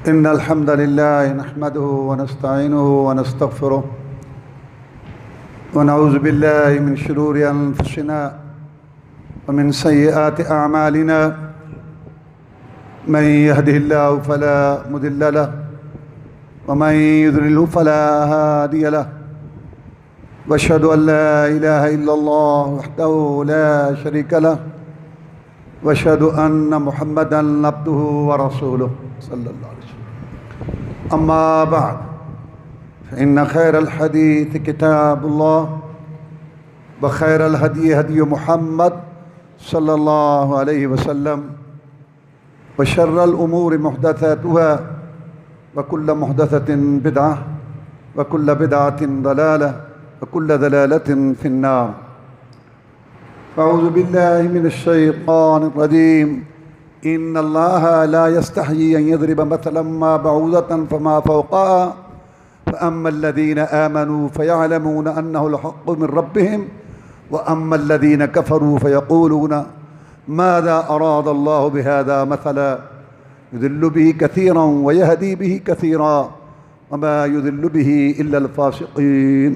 إن الحمد لله نحمده ونستعينه ونستغفره ونعوذ بالله من شرور أنفسنا ومن سيئات أعمالنا من يهده الله فلا مضل له ومن يضلل فلا هادي له وأشهد أن لا إله إلا الله وحده لا شريك له وأشهد أن محمدًا عبده ورسوله صلى الله عليه وسلم. أما بعد فإن خير الحديث كتاب الله وخير الهدي هدي محمد صلى الله عليه وسلم وشر الأمور محدثاتها وكل محدثة بدعة وكل بدعة ضلالة وكل ضلالة في النار. أعوذ بالله من الشيطان الرجيم. إن الله لا يستحيي أن يضرب مثلا ما بعوضة فما فوقها فأما الذين آمنوا فيعلمون أنه الحق من ربهم وأما الذين كفروا فيقولون ماذا أراد الله بهذا مثلا يضل به كثيرا ويهدي به كثيرا وما يضل به إلا الفاسقين.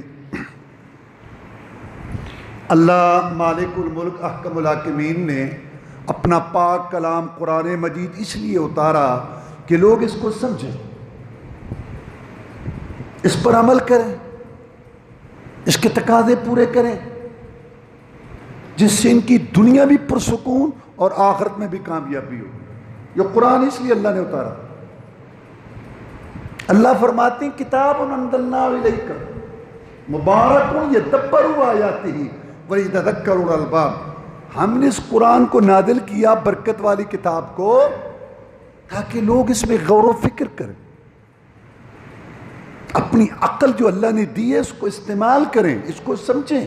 اللہ مالک الملک احکم الحاکمین نے اپنا پاک کلام قرآن مجید اس لیے اتارا کہ لوگ اس کو سمجھیں، اس پر عمل کریں، اس کے تقاضے پورے کریں، جس سے ان کی دنیا بھی پرسکون اور آخرت میں بھی کامیابی ہو. یہ قرآن اس لیے اللہ نے اتارا. اللہ فرماتے ہیں کتاب انزلناہ الیک مبارک یدبروا آیاتہ وَيَتَذَكَّرُ أُولُو الْأَلْبَابِ. ہم نے اس قرآن کو نازل کیا، برکت والی کتاب کو، تاکہ لوگ اس میں غور و فکر کریں، اپنی عقل جو اللہ نے دی ہے اس کو استعمال کریں، اس کو سمجھیں.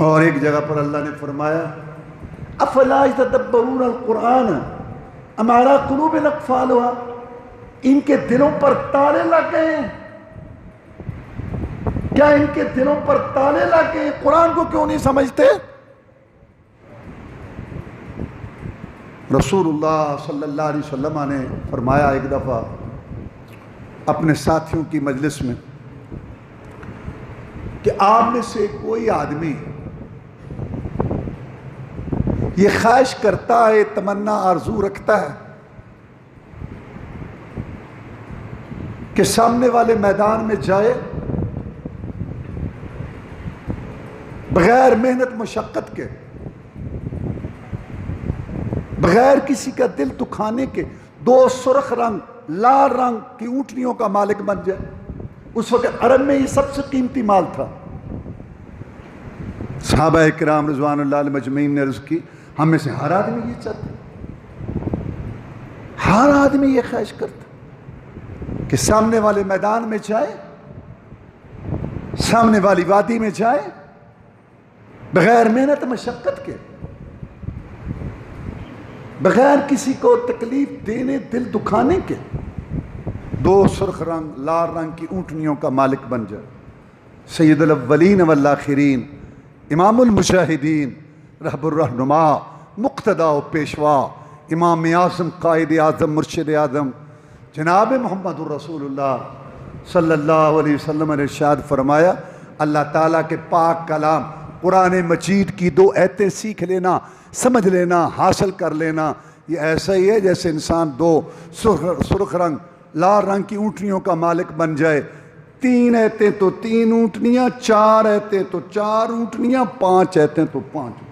اور ایک جگہ پر اللہ نے فرمایا أَفَلَا يَتَدَبَّرُونَ الْقُرْآنَ أَمْ عَلَىٰ قُلُوبٍ أَقْفَالُهَا. ان کے دلوں پر تالے لگ گئے ہیں. کیا ان کے دلوں پر تالے لگ گئے؟ قرآن کو کیوں نہیں سمجھتے؟ رسول اللہ صلی اللہ علیہ وسلم نے فرمایا ایک دفعہ اپنے ساتھیوں کی مجلس میں کہ آپ میں سے کوئی آدمی یہ خواہش کرتا ہے، تمنا آرزو رکھتا ہے کہ سامنے والے میدان میں جائے بغیر محنت مشقت کے، بغیر کسی کا دل دکھانے کے، دو سرخ رنگ لال رنگ کی اونٹنیوں کا مالک بن جائے. اس وقت عرب میں یہ سب سے قیمتی مال تھا. صحابہ کرام رضوان اللہ علیہم اجمعین نے عرض کی ہم میں سے ہر آدمی یہ چاہتا، ہر آدمی یہ خواہش کرتا کہ سامنے والے میدان میں جائے، سامنے والی وادی میں جائے، بغیر محنت مشقت کے، بغیر کسی کو تکلیف دینے دل دکھانے کے، دو سرخ رنگ لال رنگ کی اونٹنیوں کا مالک بن جائے. سید الاولین والآخرین، امام المجاہدین، رہب الرہنما، مقتدا و پیشوا، امام اعظم، قائد اعظم، مرشد اعظم جناب محمد الرسول اللہ صلی اللہ علیہ وسلم نے ارشاد فرمایا اللہ تعالیٰ کے پاک کلام قرآن مجید کی دو ایتیں سیکھ لینا، سمجھ لینا، حاصل کر لینا، یہ ایسا ہی ہے جیسے انسان دو سرخ رنگ لال رنگ کی اونٹنیوں کا مالک بن جائے. 3 ایتیں تو 3 اونٹنیاں، 4 ایتیں تو 4 اونٹنیاں، 5 ایتیں تو 5 اونٹنیاں.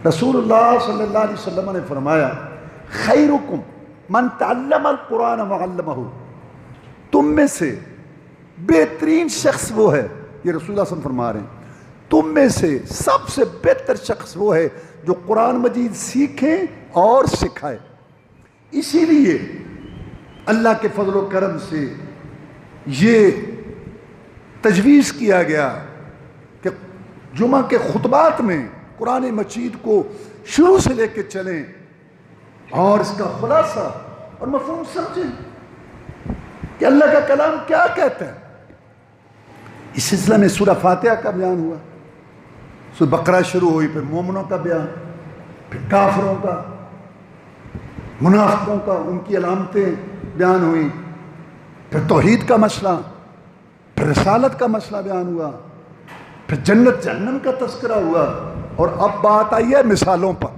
رسول اللہ صلی اللہ علیہ وسلم نے فرمایا خیرکم من تعلم القرآن وعلمہ. تم میں سے بہترین شخص وہ ہے، یہ رسول اللہ صلی اللہ علیہ وسلم فرما رہے ہیں، تم میں سے سب سے بہتر شخص وہ ہے جو قرآن مجید سیکھے اور سکھائے. اسی لیے اللہ کے فضل و کرم سے یہ تجویز کیا گیا کہ جمعہ کے خطبات میں قرآن مجید کو شروع سے لے کے چلیں اور اس کا خلاصہ اور مفہوم سمجھیں کہ اللہ کا کلام کیا کہتا ہے. اس سلسلے میں سورہ فاتحہ کا بیان ہوا، سورہ بقرہ شروع ہوئی، پھر مومنوں کا بیان، پھر کافروں کا، منافقوں کا، ان کی علامتیں بیان ہوئیں، پھر توحید کا مسئلہ، پھر رسالت کا مسئلہ بیان ہوا، پھر جنت جہنم کا تذکرہ ہوا، اور اب بات آئی ہے مثالوں پر۔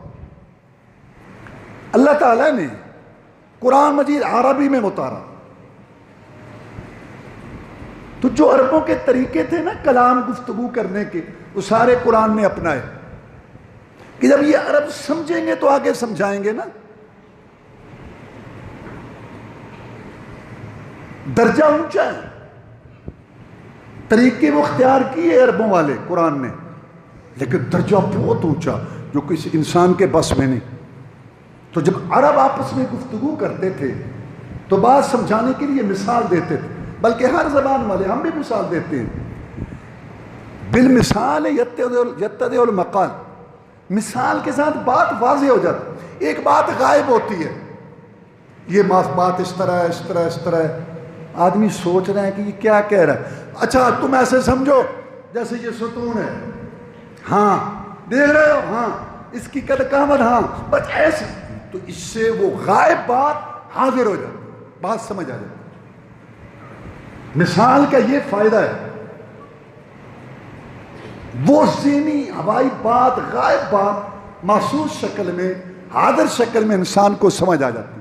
اللہ تعالیٰ نے قرآن مجید عربی میں اتارا، تو جو عربوں کے طریقے تھے نا کلام گفتگو کرنے کے، وہ سارے قرآن نے اپنائے کہ جب یہ عرب سمجھیں گے تو آگے سمجھائیں گے نا۔ درجہ اونچا ہے، طریقے وہ اختیار کیے عربوں والے قرآن نے، لیکن درجہ بہت اونچا جو کسی انسان کے بس میں نہیں۔ تو جب عرب آپس میں گفتگو کرتے تھے تو بات سمجھانے کے لیے مثال دیتے تھے، بلکہ ہر زبان والے ہم بھی مثال دیتے ہیں۔ بالمثال یتضح المقال، مثال کے ساتھ بات واضح ہو جاتی۔ ایک بات غائب ہوتی ہے، یہ بات اس طرح ہے، اس طرح اس طرح ہے، آدمی سوچ رہے ہیں کہ یہ کیا کہہ رہا ہے، اچھا تم ایسے سمجھو جیسے یہ ستون ہے، ہاں دیکھ رہے ہو، ہاں اس کی قد قامت، ہاں بس ایسے، تو اس سے وہ غائب بات حاضر ہو جاتی، بات سمجھ آ جاتی۔ مثال کا یہ فائدہ ہے، وہ ذہنی ہوائی بات، غائب بات محسوس شکل میں، حاضر شکل میں انسان کو سمجھ آ جاتی۔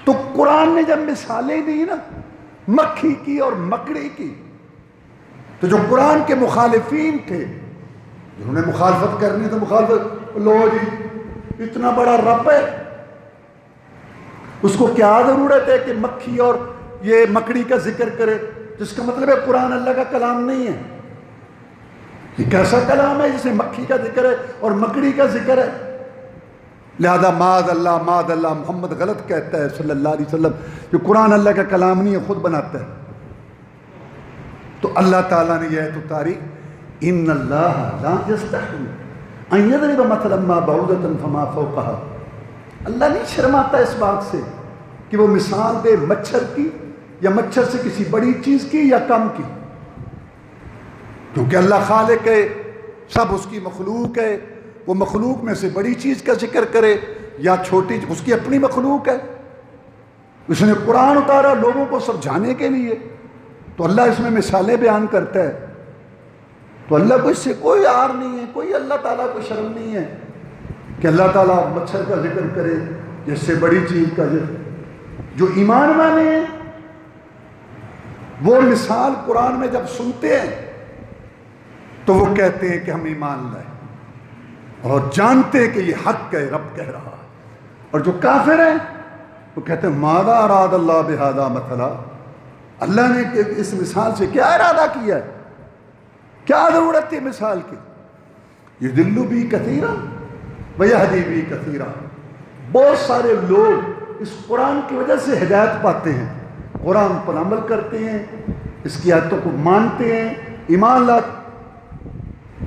تو قرآن نے جب مثالیں دی نا مکھی کی اور مکڑی کی، تو جو قرآن کے مخالفین تھے، جنہوں نے مخالفت کرنی تو مخالفت، لو جی اتنا بڑا رب ہے، اس کو کیا ضرورت ہے کہ مکھی اور یہ مکڑی کا ذکر کرے، جس کا مطلب ہے قرآن اللہ کا کلام نہیں ہے۔ یہ کیسا کلام ہے جس میں مکھی کا ذکر ہے اور مکڑی کا ذکر ہے؟ لہذا معاذ اللہ محمد غلط کہتا ہے صلی اللہ علیہ وسلم، کہ قرآن اللہ کا کلام نہیں ہے، خود بناتا ہے۔ تو اللہ تعالیٰ نے یہ آیت اتاری، ان اللہ لا یستحی ان یضرب مثلا ما بعوضۃ فما فوقها، اللہ نہیں شرماتا اس بات سے کہ وہ مثال دے مچھر کی، یا مچھر سے کسی بڑی چیز کی یا کم کی، کیونکہ اللہ خالق ہے، سب اس کی مخلوق ہے، وہ مخلوق میں سے بڑی چیز کا ذکر کرے یا چھوٹی، اس کی اپنی مخلوق ہے۔ اس نے قرآن اتارا لوگوں کو سمجھانے کے لیے، تو اللہ اس میں مثالیں بیان کرتا ہے، تو اللہ کو اس سے کوئی عار نہیں ہے، کوئی اللہ تعالیٰ کو شرم نہیں ہے کہ اللہ تعالیٰ مچھر کا ذکر کرے جس سے بڑی چیز کا ذکر۔ جو ایمان والے ہیں وہ مثال قرآن میں جب سنتے ہیں تو وہ کہتے ہیں کہ ہم ایمان لائے اور جانتے ہیں کہ یہ حق ہے، رب کہہ رہا ہے۔ اور جو کافر ہیں وہ کہتے ہیں ماذا اراد اللہ بہذا مثلا، اللہ نے اس مثال سے کیا ارادہ کیا ہے، کیا ضرورت ہے مثال کی؟ یضل بھی کثیرا ویہدی بھی کثیرا، بہت سارے لوگ اس قرآن کی وجہ سے ہدایت پاتے ہیں، قرآن پر عمل کرتے ہیں، اس کی آیتوں کو مانتے ہیں، ایمان لاتے،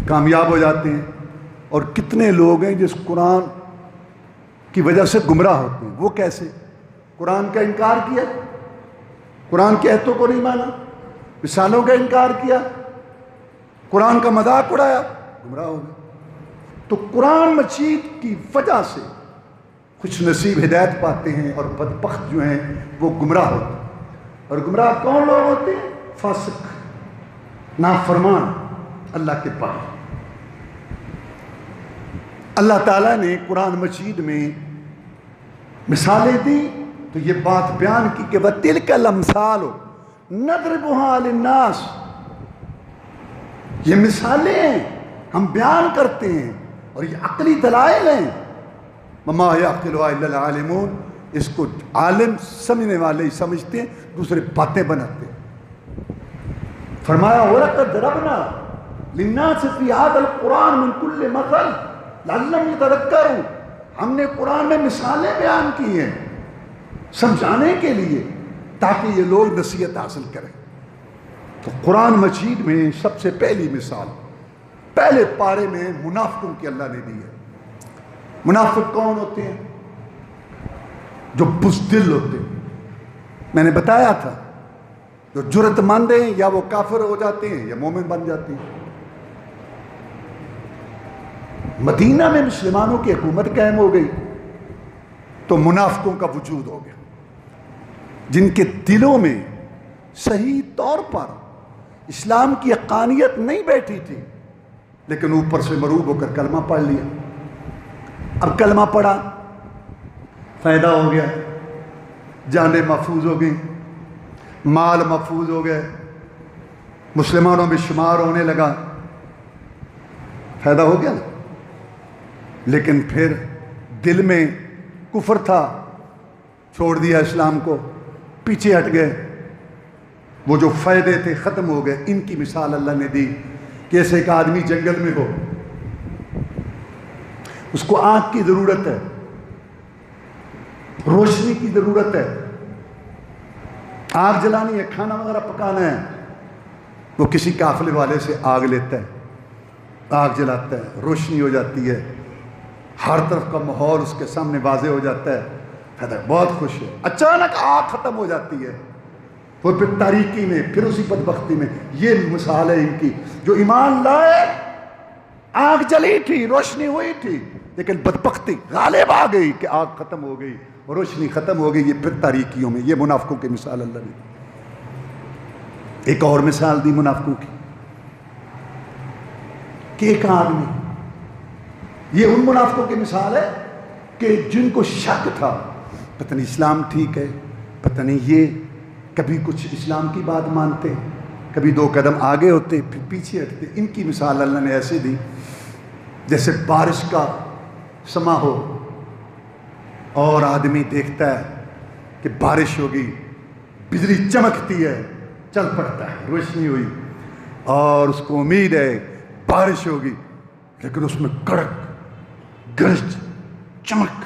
کامیاب ہو جاتے ہیں۔ اور کتنے لوگ ہیں جس قرآن کی وجہ سے گمراہ ہوتے ہیں۔ وہ کیسے؟ قرآن کا انکار کیا، قرآن کی آیتوں کو نہیں مانا، مثالوں کا انکار کیا، قرآن کا مذاق اڑایا، گمراہ ہو گئے۔ تو قرآن مجید کی وجہ سے خوش نصیب ہدایت پاتے ہیں، اور بدبخت جو ہیں وہ گمراہ ہوتے ہیں۔ اور گمراہ کون لوگ ہوتے ہیں؟ فاسق، نافرمان اللہ کے پاس۔ اللہ تعالیٰ نے قرآن مجید میں مثالیں دی تو یہ بات بیان کی کہ وَتِلْكَ الْأَمْثَالُ نَضْرِبُهَا لِلنَّاسِ، یہ مثالیں ہیں، ہم بیان کرتے ہیں، اور یہ عقلی دلائل ہیں۔ وَمَا يَعْقِلُهَا إِلَّا الْعَالِمُونَ، اس کو عالم سمجھنے والے ہی سمجھتے ہیں، دوسرے باتیں بناتے ہیں۔ فرمایا وَلَقَدْ ضَرَبْنَا لِلنَّاسِ فِي هَذَا الْقُرْآنِ مِنْ كُلِّ مَثَلٍ لَعَلَّهُمْ يَتَذَكَّرُونَ، ہم نے قرآن میں مثالیں بیان کی ہیں سمجھانے کے لیے تاکہ یہ لوگ نصیحت حاصل کریں۔ تو قرآن مجید میں سب سے پہلی مثال پہلے پارے میں منافقوں کی اللہ نے دی ہے۔ منافق کون ہوتے ہیں؟ جو بزدل ہوتے ہیں۔ میں نے بتایا تھا جو جرت مند ہیں یا وہ کافر ہو جاتے ہیں یا مومن بن جاتے ہیں۔ مدینہ میں مسلمانوں کی حکومت قائم ہو گئی تو منافقوں کا وجود ہو گیا، جن کے دلوں میں صحیح طور پر اسلام کی حقانیت نہیں بیٹھی تھی، لیکن اوپر سے مروب ہو کر کلمہ پڑھ لیا۔ اب کلمہ پڑھا، فائدہ ہو گیا، جانیں محفوظ ہو گئیں، مال محفوظ ہو گئے، مسلمانوں میں شمار ہونے لگا، فائدہ ہو گیا نا۔ لیکن پھر دل میں کفر تھا، چھوڑ دیا اسلام کو، پیچھے ہٹ گئے، وہ جو فائدے تھے ختم ہو گئے۔ ان کی مثال اللہ نے دی کہ ایسے ایک آدمی جنگل میں ہو، اس کو آگ کی ضرورت ہے، روشنی کی ضرورت ہے، آگ جلانی ہے، کھانا وغیرہ پکانا ہے، وہ کسی قافلے والے سے آگ لیتا ہے، آگ جلاتا ہے، روشنی ہو جاتی ہے، ہر طرف کا ماحول اس کے سامنے واضح ہو جاتا ہے، کہتا ہے بہت خوش ہے۔ اچانک آگ ختم ہو جاتی ہے، وہ پھر تاریکی میں، پھر اسی بدبختی میں۔ یہ مثال ہے ان کی، جو ایمان لائے، آگ جلی تھی، روشنی ہوئی تھی، لیکن بدبختی غالب آ گئی کہ آگ ختم ہو گئی، روشنی ختم ہو گئی، یہ پھر تاریکیوں میں۔ یہ منافقوں کی مثال اللہ نے۔ ایک اور مثال دی منافقوں کی کہ ایک آدمی، یہ ان منافقوں کی مثال ہے کہ جن کو شک تھا، پتہ نہیں اسلام ٹھیک ہے، پتہ نہیں یہ، کبھی کچھ اسلام کی بات مانتے، کبھی دو قدم آگے ہوتے پھر پیچھے ہٹتے۔ ان کی مثال اللہ نے ایسے دی جیسے بارش کا سما ہو اور آدمی دیکھتا ہے کہ بارش ہوگی، بجلی چمکتی ہے، چل پڑتا ہے، روشنی ہوئی، اور اس کو امید ہے بارش ہوگی، لیکن اس میں کڑک گرج چمک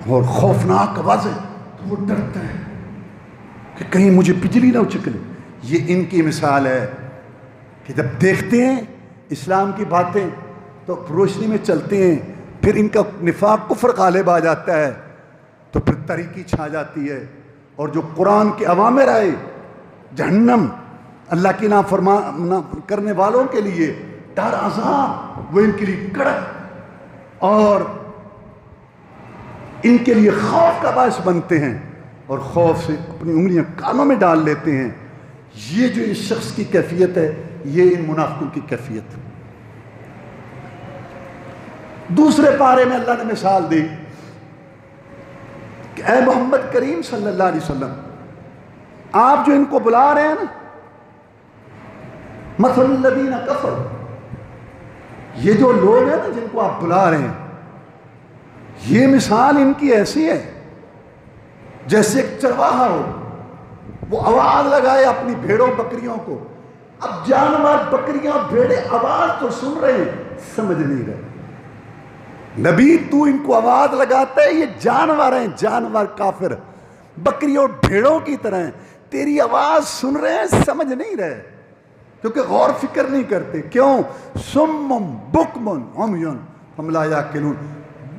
اور خوفناک آوازیں، تو وہ ڈرتا ہے کہ کہیں مجھے بجلی نہ اچک لے۔ یہ ان کی مثال ہے کہ جب دیکھتے ہیں اسلام کی باتیں تو روشنی میں چلتے ہیں، پھر ان کا نفاق کفر غالب آ جاتا ہے تو پھر تاریکی چھا جاتی ہے، اور جو قرآن کے اوامر آئے، جہنم اللہ کی نافرمان کرنے والوں کے لیے ڈر عذاب، وہ ان کے لیے کڑک اور ان کے لیے خوف کا باعث بنتے ہیں، اور خوف سے اپنی انگلیاں کانوں میں ڈال لیتے ہیں۔ یہ جو اس شخص کی کیفیت ہے، یہ ان منافقوں کی کیفیت ہے۔ دوسرے پارے میں اللہ نے مثال دی کہ اے محمد کریم صلی اللہ علیہ وسلم، آپ جو ان کو بلا رہے ہیں نا، مثل الذین کفروا، یہ جو لوگ ہیں نا جن کو آپ بلا رہے ہیں، یہ مثال ان کی ایسی ہے جیسے ایک چرواہا ہو، وہ آواز لگائے اپنی بھیڑوں بکریوں کو۔ اب جانور بکریاں بھیڑیں آواز تو سن رہے ہیں، سمجھ نہیں رہے۔ نبی تو ان کو آواز لگاتا ہے، یہ جانور ہیں، جانور کافر بکریوں اور بھیڑوں کی طرح ہیں، تیری آواز سن رہے ہیں، سمجھ نہیں رہے، کیونکہ غور فکر نہیں کرتے۔ کیوں؟ سمم بکمن عمیون ہم لا یعقلون،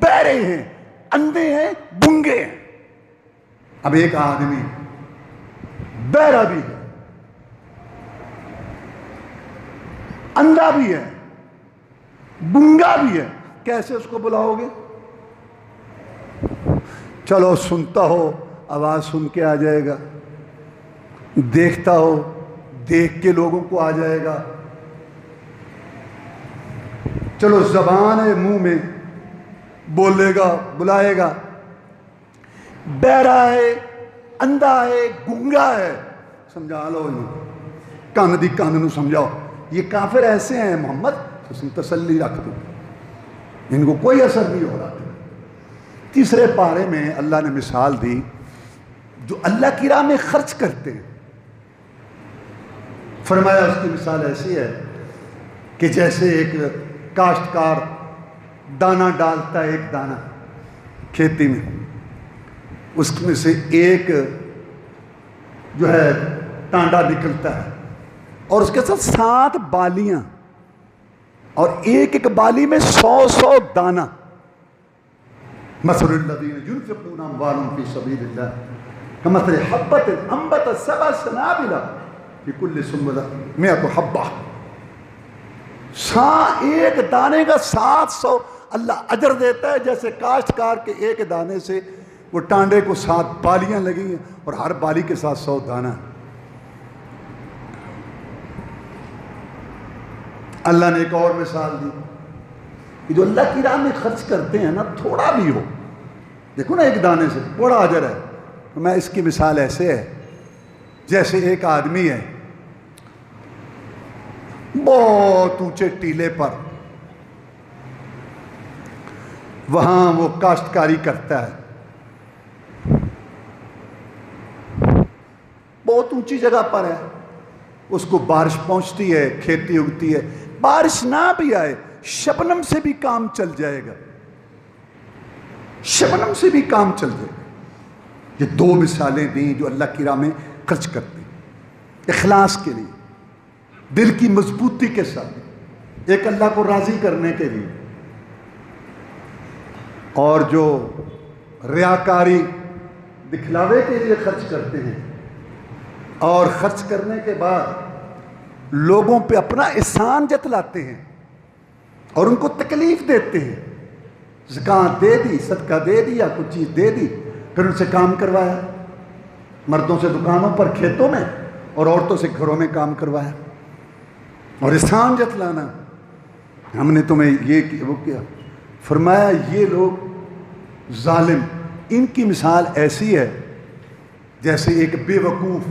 بہرے ہیں، اندھے ہیں، گنگے ہیں۔ اب ایک آدمی بہرا بھی ہے، اندھا بھی ہے، گنگا بھی ہے، کیسے اس کو بلاؤ گے؟ چلو سنتا ہو آواز سن کے آ جائے گا، دیکھتا ہو دیکھ کے لوگوں کو آ جائے گا، چلو زبان ہے منہ میں بولے گا بلائے گا۔ بہرا ہے، اندھا ہے، گنگا ہے، سمجھا لو انہیں، کان دی کان نو سمجھاؤ۔ یہ کافر ایسے ہیں محمد، تو تسلی رکھ دو، ان کو کوئی اثر نہیں ہو رہا۔ تیسرے پارے میں اللہ نے مثال دی جو اللہ کی راہ میں خرچ کرتے ہیں، فرمایا اس کی مثال ایسی ہے کہ جیسے ایک کاشتکار دانہ ڈالتا ہے، ایک دانہ کھیتی میں، اس میں سے ایک جو ہے ٹانڈا نکلتا ہے، اور اس کے ساتھ 7 بالیاں، اور ایک ایک بالی میں 100 دانہ۔ مثل الذین ينفقون اموالهم فی سبیل اللہ کمثل حبۃ انبتت 7 سنابل فی کل سنبلۃ 100 حبۃ۔ ایک دانے کا 700 اللہ اجر دیتا ہے، جیسے کاشتکار کے ایک دانے سے وہ ٹانڈے کو 7 بالیاں لگی ہیں اور ہر بالی کے ساتھ 100 دانہ۔ اللہ نے ایک اور مثال دی کہ جو اللہ کی راہ میں خرچ کرتے ہیں نا، تھوڑا بھی ہو، دیکھو نا ایک دانے سے بڑا اجر ہے۔ میں اس کی مثال ایسے ہے جیسے ایک آدمی ہے بہت اونچے ٹیلے پر، وہاں وہ کاشتکاری کرتا ہے، بہت اونچی جگہ پر ہے، اس کو بارش پہنچتی ہے، کھیتی اگتی ہے، بارش نہ بھی آئے شبنم سے بھی کام چل جائے گا، شبنم سے بھی کام چل جائے گا۔ یہ 2 مثالیں دیں جو اللہ کی راہ میں خرچ کرتے ہیں، اخلاص کے لیے، دل کی مضبوطی کے ساتھ، ایک اللہ کو راضی کرنے کے لیے، اور جو ریاکاری دکھلاوے کے لیے خرچ کرتے ہیں، اور خرچ کرنے کے بعد لوگوں پہ اپنا احسان جتلاتے ہیں اور ان کو تکلیف دیتے ہیں۔ زکوٰۃ دے دی، صدقہ دے دیا، کچھ چیز دے دی، پھر ان سے کام کروایا، مردوں سے دکانوں پر، کھیتوں میں، اور عورتوں سے گھروں میں کام کروایا، اور احسان جتلانا، ہم نے تمہیں یہ وہ کیا۔ فرمایا یہ لوگ ظالم، ان کی مثال ایسی ہے جیسے ایک بے وقوف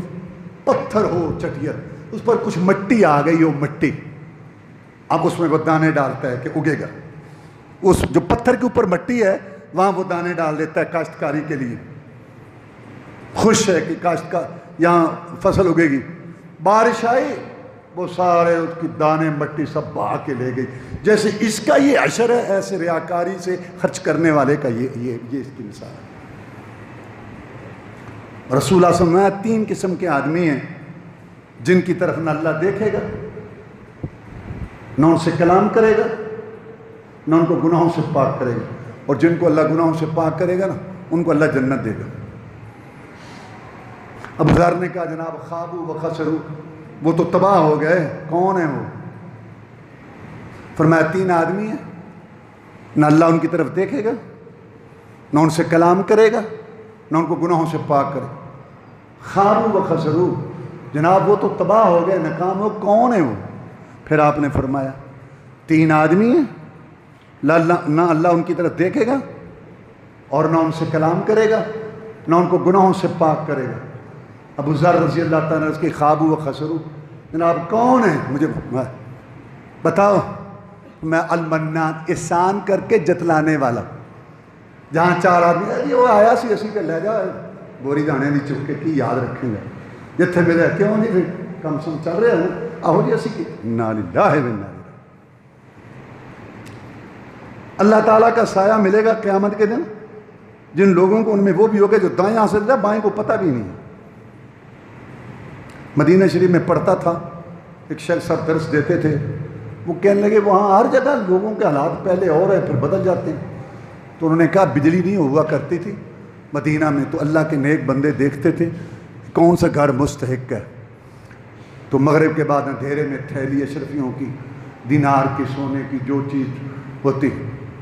پتھر ہو چٹیا، اس پر کچھ مٹی آ گئی ہو، مٹی، اب اس میں وہ دانے ڈالتا ہے کہ اگے گا، اس جو پتھر کے اوپر مٹی ہے وہاں وہ دانے ڈال دیتا ہے کاشتکاری کے لیے، خوش ہے کہ کاشتکار یہاں فصل اگے گی، بارش آئی وہ سارے اس کی دانے مٹی سب بہا کے لے گئی۔ جیسے اس کا یہ عشر ہے، ایسے ریاکاری سے خرچ کرنے والے کا یہ اس کی مثال ہے۔ رسول اللہ صلی اللہ علیہ وسلم 3 قسم کے آدمی ہیں جن کی طرف نہ اللہ دیکھے گا، نہ ان سے کلام کرے گا، نہ ان کو گناہوں سے پاک کرے گا، اور جن کو اللہ گناہوں سے پاک کرے گا نا ان کو اللہ جنت دے گا۔ اب ذر نے کہا جناب خابو و خسرو، وہ تو تباہ ہو گئے، کون ہیں وہ؟ فرمایا 3 آدمی ہیں، نہ اللہ ان کی طرف دیکھے گا، نہ ان سے کلام کرے گا، نہ ان کو گناہوں سے پاک کرے۔ خابو و خسرو، جناب وہ تو تباہ ہو گئے، ناکام ہو، کون ہیں وہ؟ پھر آپ نے فرمایا 3 آدمی ہیں، نہ اللہ ان کی طرف دیکھے گا اور نہ ان سے کلام کرے گا، نہ ان کو گناہوں سے پاک کرے گا۔ ابو ذر رضی اللہ تعالیٰ اس کی خابو و خسرو، جناب کون ہیں مجھے بتاؤ؟ میں المنان، احسان کر کے جتلانے والا۔ جہاں 4 آدمی وہ آیا سی اسی کے لے جا بوری دانے نہیں چک کے کی یاد رکھیں گے، جتھے میرے کیوں نہیں پھر کم سم چل رہے ہیں آہو جی اسی کی انا للہ و انا الیہ۔ اللہ تعالیٰ کا سایہ ملے گا قیامت کے دن جن لوگوں کو، ان میں وہ بھی ہوگا جو دائیں حاصل رہا بائیں کو پتہ بھی نہیں۔ مدینہ شریف میں پڑھتا تھا، ایک شخص صاحب درس دیتے تھے، وہ کہنے لگے وہاں ہر جگہ لوگوں کے حالات پہلے اور ہیں پھر بدل جاتے ہیں۔ تو انہوں نے کہا بجلی نہیں ہوا کرتی تھی مدینہ میں، تو اللہ کے نیک بندے دیکھتے تھے کون سا گھر مستحق ہے، تو مغرب کے بعد اندھیرے میں تھیلی اشرفیوں کی، دینار کی، سونے کی، جو چیز ہوتی،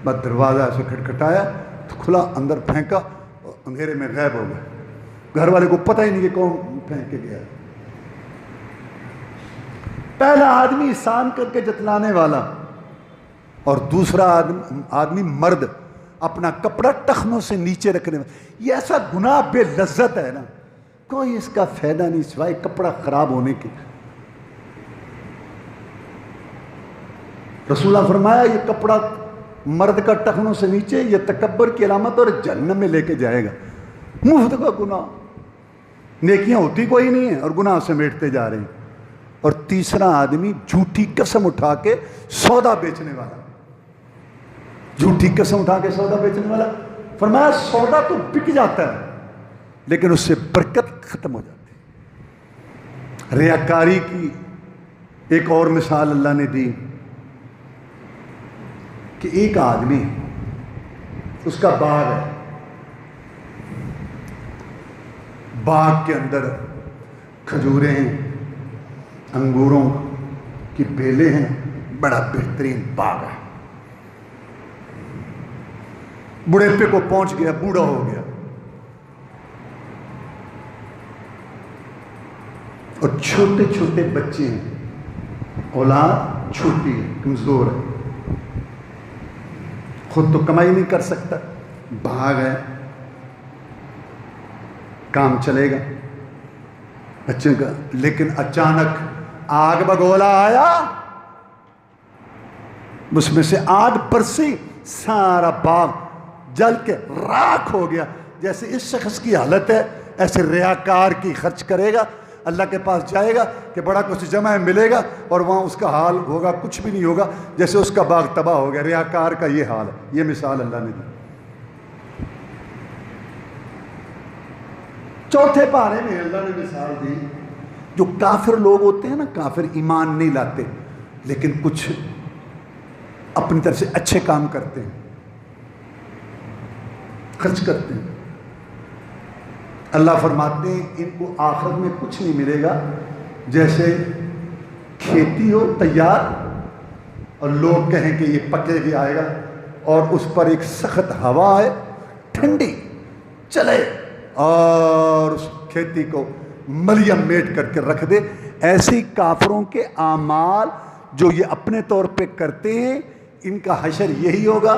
بس دروازہ سے کھٹکھٹایا تو کھلا، اندر پھینکا، اور اندھیرے میں غائب ہو گئے، گھر والے کو پتہ ہی نہیں کہ کون پھینک کے گیا۔ پہلا آدمی احسان کر کے جتلانے والا، اور دوسرا آدمی مرد اپنا کپڑا ٹخنوں سے نیچے رکھنے والا۔ یہ ایسا گناہ بے لذت ہے نا، کوئی اس کا فائدہ نہیں سوائے کپڑا خراب ہونے کے۔ رسول اللہ فرمایا یہ کپڑا مرد کا ٹخنوں سے نیچے، یہ تکبر کی علامت اور جہنم میں لے کے جائے گا۔ مفت کا گناہ، نیکیاں ہوتی کوئی نہیں ہیں اور گناہ سمیٹتے جا رہے ہیں۔ اور تیسرا آدمی جھوٹی قسم اٹھا کے سودا بیچنے والا، جھوٹی قسم اٹھا کے سودا بیچنے والا۔ فرمایا سودا تو بک جاتا ہے لیکن اس سے برکت ختم ہو جاتی ہے۔ ریاکاری کی ایک اور مثال اللہ نے دی کہ ایک آدمی، اس کا باغ ہے، باغ کے اندر کھجوریں ہیں، انگوروں کی بیلیں ہیں، بڑا بہترین باغ ہے، بڑھیپے کو پہنچ گیا، بوڑھا ہو گیا، اور چھوٹے چھوٹے بچے ہیں، اولاد چھوٹی ہے، کمزور ہے، خود تو کمائی نہیں کر سکتا، باغ ہے، کام چلے گا بچوں کا، لیکن اچانک آگ بگولا آیا، اس میں سے آگ برسی، سارا باغ جل کے راکھ ہو گیا۔ جیسے اس شخص کی حالت ہے، ایسے ریاکار کی خرچ کرے گا، اللہ کے پاس جائے گا کہ بڑا کچھ جمع ہے، ملے گا، اور وہاں اس کا حال ہوگا کچھ بھی نہیں ہوگا، جیسے اس کا باغ تباہ ہو گیا۔ ریاکار کا یہ حال ہے، یہ مثال اللہ نے دی۔ چوتھے پارے میں اللہ نے مثال دی، جو کافر لوگ ہوتے ہیں نا، کافر ایمان نہیں لاتے لیکن کچھ اپنی طرف سے اچھے کام کرتے ہیں، خرچ کرتے ہیں، اللہ فرماتے ہیں ان کو آخرت میں کچھ نہیں ملے گا، جیسے کھیتی ہو تیار اور لوگ کہیں کہ یہ پکے گی آئے گا، اور اس پر ایک سخت ہوا ہے ٹھنڈی چلے اور اس کھیتی کو ملیم میٹ کر کے رکھ دے۔ ایسی کافروں کے اعمال جو یہ اپنے طور پہ کرتے ہیں، ان کا حشر یہی ہوگا،